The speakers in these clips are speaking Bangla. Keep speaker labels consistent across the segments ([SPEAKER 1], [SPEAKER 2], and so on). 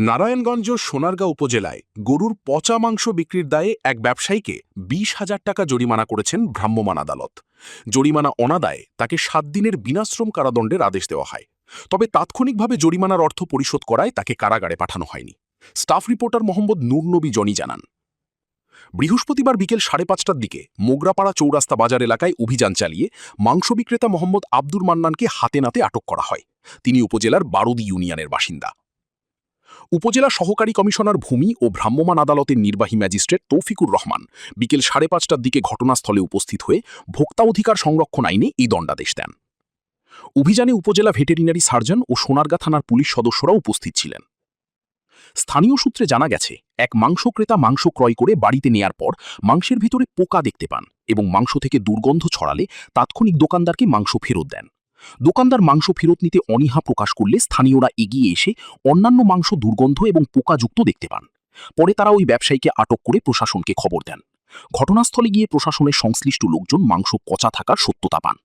[SPEAKER 1] নারায়ণগঞ্জ সোনারগাঁ উপজেলায় গরুর পচা মাংস বিক্রির দায়ে এক ব্যবসায়ীকে ২০,০০০ টাকা জরিমানা করেছেন ভ্রাম্যমাণ আদালত। জরিমানা অনাদায়ে তাকে ৭ দিনের বিনাশ্রম কারাদণ্ডের আদেশ দেওয়া হয়। তবে তাৎক্ষণিকভাবে জরিমানার অর্থ পরিশোধ করায় তাকে কারাগারে পাঠানো হয়নি। স্টাফ রিপোর্টার মোহাম্মদ নূর নবী জনি জানান, বৃহস্পতিবার বিকেল ৫:৩০টার দিকে মোগরাপাড়া চৌরাস্তা বাজার এলাকায় অভিযান চালিয়ে মাংস বিক্রেতা মোহাম্মদ আব্দুর মান্নানকে হাতে নাতে আটক করা হয়। তিনি উপজেলার বারুদি ইউনিয়নের বাসিন্দা। উপজেলা সহকারী কমিশনার ভূমি ও ভ্রাম্যমাণ আদালতের নির্বাহী ম্যাজিস্ট্রেট তৌফিকুর রহমান বিকেল ৫:৩০টার দিকে ঘটনাস্থলে উপস্থিত হয়ে ভোক্তা অধিকার সংরক্ষণ আইনে এই দণ্ডাদেশ দেন। অভিযানে উপজেলা ভেটেরিনারি সার্জন ও সোনারগাঁ থানার পুলিশ সদস্যরা উপস্থিত ছিলেন। স্থানীয় সূত্রে জানা গেছে, এক মাংস ক্রেতা মাংস ক্রয় করে বাড়িতে নেয়ার পর মাংসের ভিতরে পোকা দেখতে পান এবং মাংস থেকে দুর্গন্ধ ছড়ালে তাৎক্ষণিক দোকানদারকে মাংস ফেরত দেন। দোকানদার মাংস ফেরত নিতে অনীহা প্রকাশ করলে স্থানীয়রা এগিয়ে এসে অন্যান্য মাংস দুর্গন্ধ এবং পোকাযুক্ত দেখতে পান। পরে তারা ওই ব্যবসায়ীকে আটক করে প্রশাসনকে খবর দেন। ঘটনাস্থলে গিয়ে প্রশাসনের সংশ্লিষ্ট লোকজন মাংস পচা থাকার সত্যতা পান।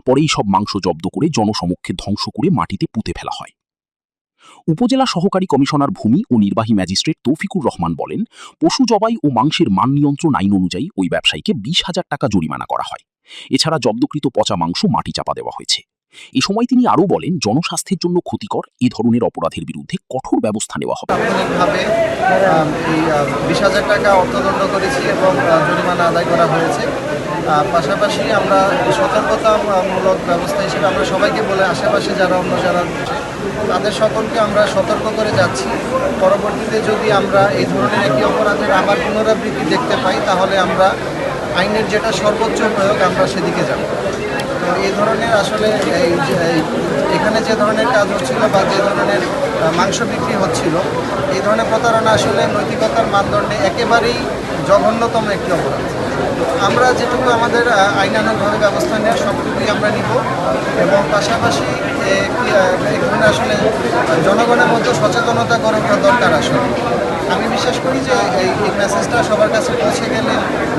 [SPEAKER 1] পরে এই সব মাংস জব্দ করে জনসমক্ষে ধ্বংস করে মাটিতে পুঁতে ফেলা হয়। উপজেলা সহকারী কমিশনার ভূমি ও নির্বাহী ম্যাজিস্ট্রেট তৌফিকুর রহমান বলেন, পশু জবাই ও মাংসের মান নিয়ন্ত্রণ আইন অনুযায়ী ওই ব্যবসায়ীকে ২০,০০০ টাকা জরিমানা করা হয়। এছাড়া জব্দকৃত পচা মাংস মাটি চাপা দেওয়া হয়েছে। এ সময় তিনি আরও বলেন, জনস্বাস্থ্যের জন্য ক্ষতিকর এ ধরনের অপরাধের বিরুদ্ধে কঠোর ব্যবস্থা নেওয়া হবে।
[SPEAKER 2] তাৎক্ষণিকভাবে ২০,০০০ টাকা অর্থদণ্ড করেছি এবং জরিমানা আদায় করা হয়েছে। পাশাপাশি আমরা সতর্কতামূলক ব্যবস্থা হিসেবে আমরা সবাইকে বলে, আশেপাশে যারা অন্য যারা তাদের সকলকে আমরা সতর্ক করে যাচ্ছি। পরবর্তীতে যদি আমরা এই ধরনের একটি অপরাধের আবার পুনরাবৃত্তি দেখতে পাই, তাহলে আমরা আইনের যেটা সর্বোচ্চ প্রয়োগ আমরা সেদিকে যাব। তো এই ধরনের আসলে এখানে যে ধরনের কাজ হচ্ছিল বা যে ধরনের মাংস বিক্রি হচ্ছিল, এই ধরনের প্রতারণা আসলে নৈতিকতার মানদণ্ডে একেবারেই জঘন্যতম একটি অপরাধ। আমরা যেটুকু আমাদের আইনানুগভাবে ব্যবস্থা নেওয়া সবটুকুই আমরা নিব এবং পাশাপাশি এখানে আসলে জনগণের মধ্যে সচেতনতা গড়ে ওঠা দরকার। আসলে আমি বিশ্বাস করি যে এই মেসেজটা সবার কাছে পৌঁছে গেলে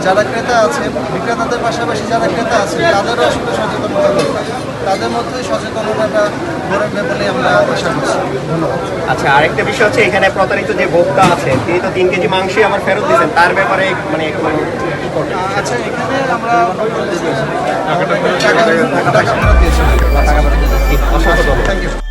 [SPEAKER 2] যারা ক্রেতা আছে, বিক্রেতাদের পাশাপাশি যারা ক্রেতা আছে তাদেরও আসলে সচেতনতা দরকার। তাদের মধ্যে সচেতনতাটা গড়ে উঠবে বলে আমরা আশা করছি। ধন্যবাদ।
[SPEAKER 3] আচ্ছা, আরেকটা বিষয় হচ্ছে, এখানে প্রতারিত যে ভোক্তা আছে তিনি তো ৩ কেজি মাংসই আমার ফেরত দিয়েছেন, তার ব্যাপারে মানে কি করবেন?
[SPEAKER 2] আচ্ছা, এখানে আমরা টাকা ফেরত দিয়েছি।
[SPEAKER 3] অসংখ্য ধন্যবাদ।
[SPEAKER 2] Thank you.